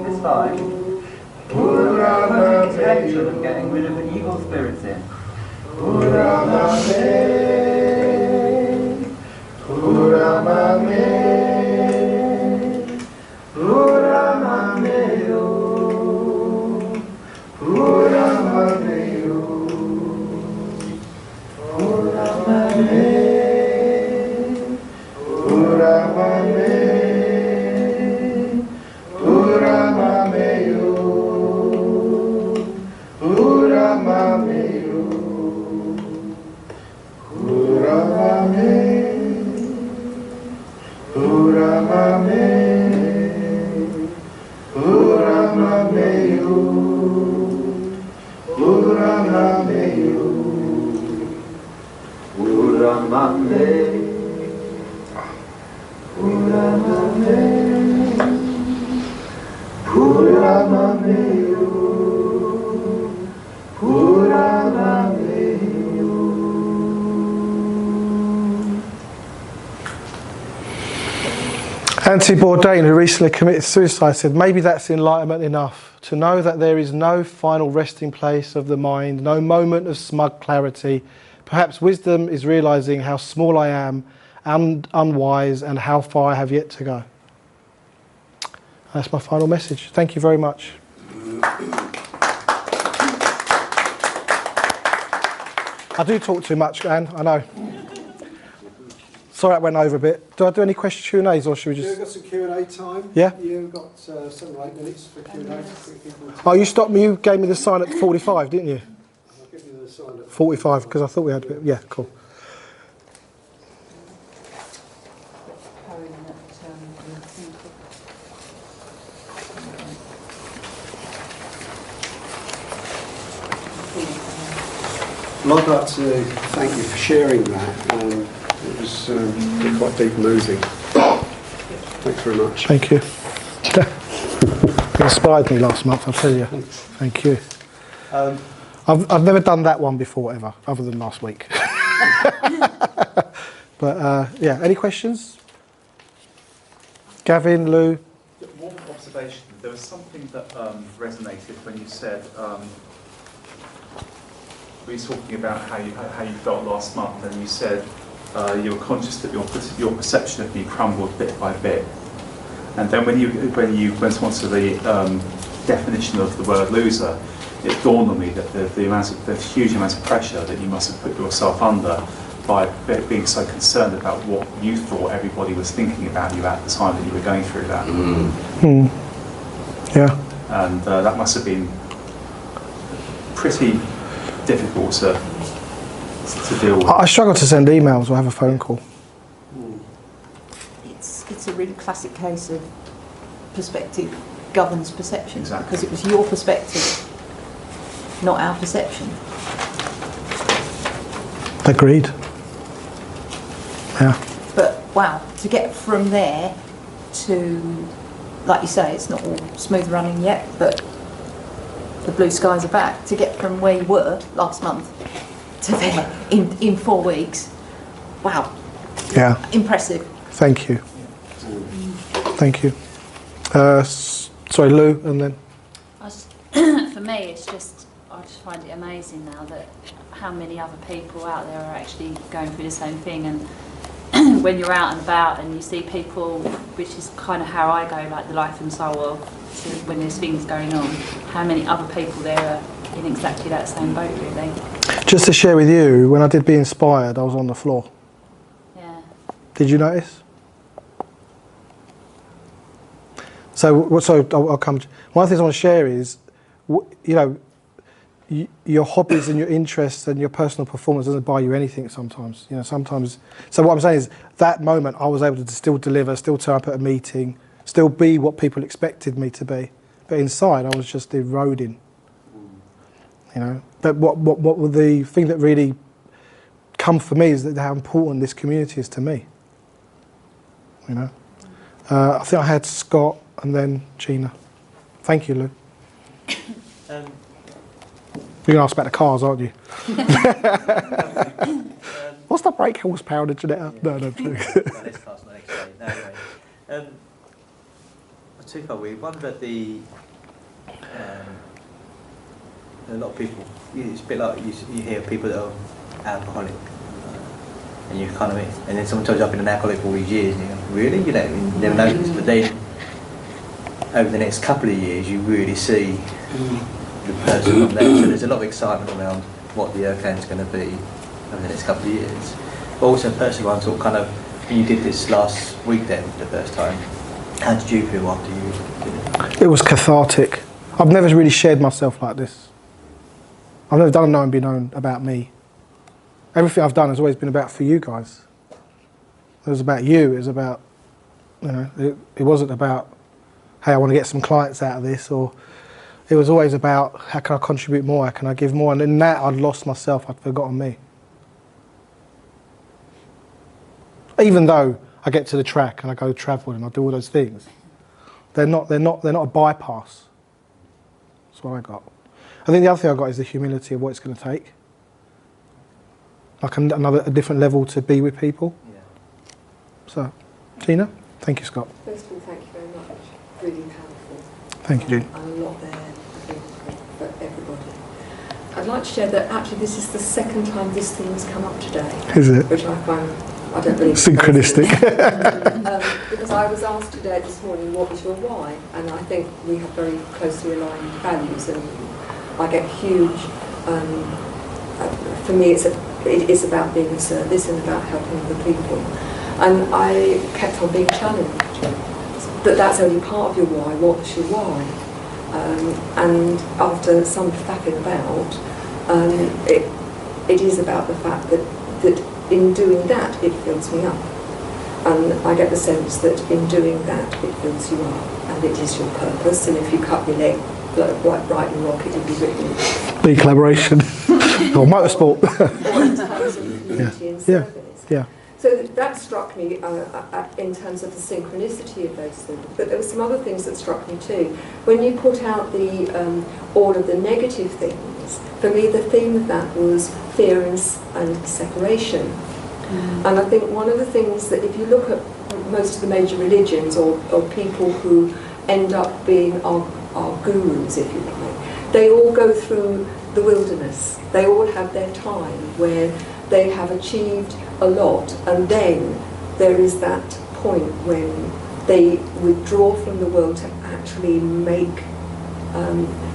S4: This time,
S5: Uramame,
S4: potential of getting rid of the evil spirits in.
S5: Uramame, Uramame, Uramame, Uramame, Uramame.
S1: Anthony Bourdain, who recently committed suicide, said, maybe that's enlightenment enough, to know that there is no final resting place of the mind, no moment of smug clarity. Perhaps wisdom is realising how small I am and unwise and how far I have yet to go. That's my final message. Thank you very much. I do talk too much, Anne, I know. Sorry that went over a bit. Do I do any question Q&As or should we just...
S6: We've got some Q&A time.
S1: Yeah?
S6: You've got 7 or 8 minutes for Q&A.
S1: Oh, you stopped me, you gave me the sign at 45, didn't you?
S6: I'll give you the sign at
S1: 45, because I thought we had a bit... Yeah, cool.
S6: Well, I'd like to thank you for sharing that. It was quite deep moving. Thanks very much.
S1: Thank you. It inspired me last month, I'll tell you. Thank you. I've never done that one before, ever, other than last week. But, yeah, any questions? Gavin, Lou?
S3: One observation. There was something that resonated when you said, we were talking about how you felt last month, and you said you were conscious that your perception of you crumbled bit by bit. And then when you went on to the definition of the word loser, it dawned on me that the huge amount of pressure that you must have put yourself under by being so concerned about what you thought everybody was thinking about you at the time that you were going through that.
S1: Yeah.
S3: And that must have been pretty difficult to deal with.
S1: I struggle to send emails or have a phone call.
S2: It's a really classic case of perspective governs perception.
S3: Exactly.
S2: Because it was your perspective, not our perception.
S1: Agreed. Yeah.
S2: But wow, to get from there to, like you say, it's not all smooth running yet, but the blue skies are back. To get from where you were last month to there in 4 weeks, wow.
S1: Yeah.
S2: Impressive.
S1: Thank you. Thank you. Sorry, Lou, and then...
S7: For me, it's just, I just find it amazing now that how many other people out there are actually going through the same thing. And when you're out and about and you see people, which is kind of how I go, like the life and soul of, so when there's things going on, how many other people there are in exactly that same boat, really.
S1: Just to share with you, when I did Be Inspired, I was on the floor.
S7: Yeah.
S1: Did you notice? So I'll come. One of the things I want to share is, you know, your hobbies and your interests and your personal performance doesn't buy you anything sometimes. You know, sometimes. So what I'm saying is, that moment I was able to still deliver, still turn up at a meeting, still be what people expected me to be, but inside I was just eroding. You know, but what the thing that really come for me is that how important this community is to me. You know, I think I had Scott and then Gina. Thank you, Lou. You're going to ask about the cars, aren't you? What's the brake horsepower on the Janetta? No.
S8: This car's not explained. No, anyway. Twofold. We wonder at the... a lot of people, it's a bit like you hear people that are alcoholic, and you kind of, and then someone tells you I've been an alcoholic for all these years, and you go, really? You know, you never noticed. But then, over the next couple of years, you really see the person on there. So there's a lot of excitement around what the Erkan's going to be over the next couple of years. But also personally, I'm sort of kind of, when you did this last week then for the first time, how did you feel after you did it?
S1: It was cathartic. I've never really shared myself like this. I've never done a Know and Be Known about me. Everything I've done has always been about for you guys. It was about you, it was about, you know, it wasn't about, hey, I want to get some clients out of this, or it was always about, how can I contribute more, how can I give more, and in that I'd lost myself, I'd forgotten me. Even though I get to the track and I go travel and I do all those things, they're not a bypass. That's what I got. I think the other thing I got is the humility of what it's going to take. Like a different level to be with people.
S8: Yeah.
S1: So, Gina, thank you, Scott.
S9: First of all, thank you very much. Really powerful.
S1: Thank you, Gina.
S9: And a lot there, I think, for everybody. I'd like to share that actually this is the second time this thing has come up today.
S1: Is it?
S9: Which I find, I don't believe
S1: Synchronistic.
S9: because I was asked today this morning, what was your why? And I think we have very closely aligned values, and I get huge, for me it is about being of service and about helping other people. And I kept on being challenged. But that's only part of your why. What's your why? And after some faffing about, it is about the fact that in doing that, it fills me up. And I get the sense that in doing that, it fills you up. And it is your purpose. And if you cut your leg right and rock, it will be written.
S1: Be collaboration. Or motorsport.
S9: Or in terms of community and service.
S1: Yeah.
S9: So that struck me in terms of the synchronicity of those things. But there were some other things that struck me too. When you put out the all of the negative things, for me the theme of that was fear and separation. And I think one of the things that if you look at most of the major religions or people who end up being our gurus, if you like, they all go through the wilderness. They all have their time where they have achieved a lot, and then there is that point when they withdraw from the world to actually make,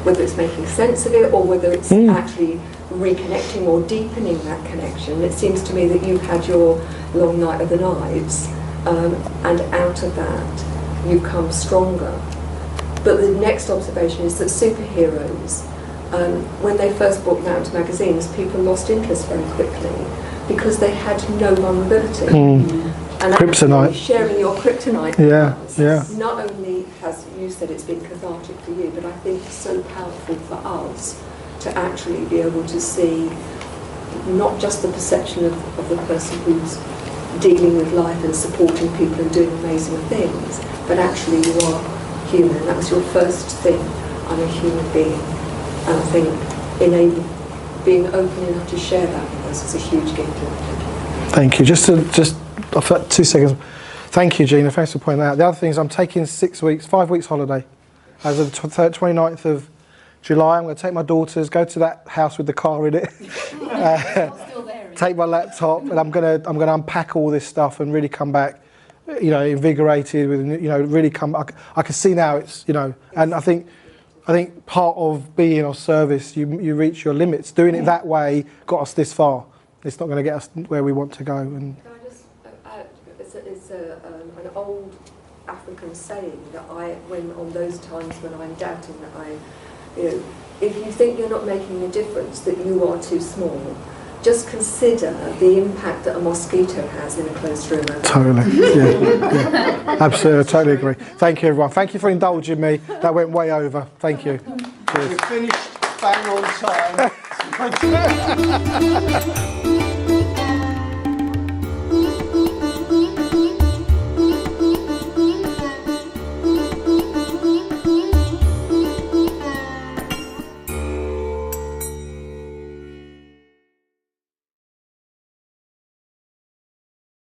S9: whether it's making sense of it or whether it's actually reconnecting or deepening that connection. It seems to me that you've had your long night of the knives, and out of that you've come stronger. But the next observation is that superheroes, when they first brought them out into magazines, people lost interest very quickly because they had no vulnerability. And
S1: Kryptonite.
S9: Sharing your kryptonite not only has, you said it's been cathartic for you, but I think it's so powerful for us to actually be able to see not just the perception of the person who's dealing with life and supporting people and doing amazing things, but actually you are human. That was your first thing. I'm a human being. And I think being open enough to share that with us is a huge gift.
S1: Thank you. Just 2 seconds. Thank you, Gina. Thanks for pointing that out. The other thing is I'm taking 5 weeks holiday. As of the 29th of July, I'm going to take my daughters, go to that house with the car in it, take my laptop, and I'm going to unpack all this stuff and really come back, invigorated with, really come. I can see now it's, and I think part of being of service, you reach your limits. Doing it that way got us this far. It's not going to get us where we want to go. And
S9: can I just add, it's an old African saying that when on those times when I'm doubting that if you think you're not making a difference, that you are too small, just consider the impact that a mosquito has in a closed room.
S1: Totally, yeah. Absolutely, I totally agree. Thank you, everyone. Thank you for indulging me. That went way over. Thank you.
S6: We finished bang on time.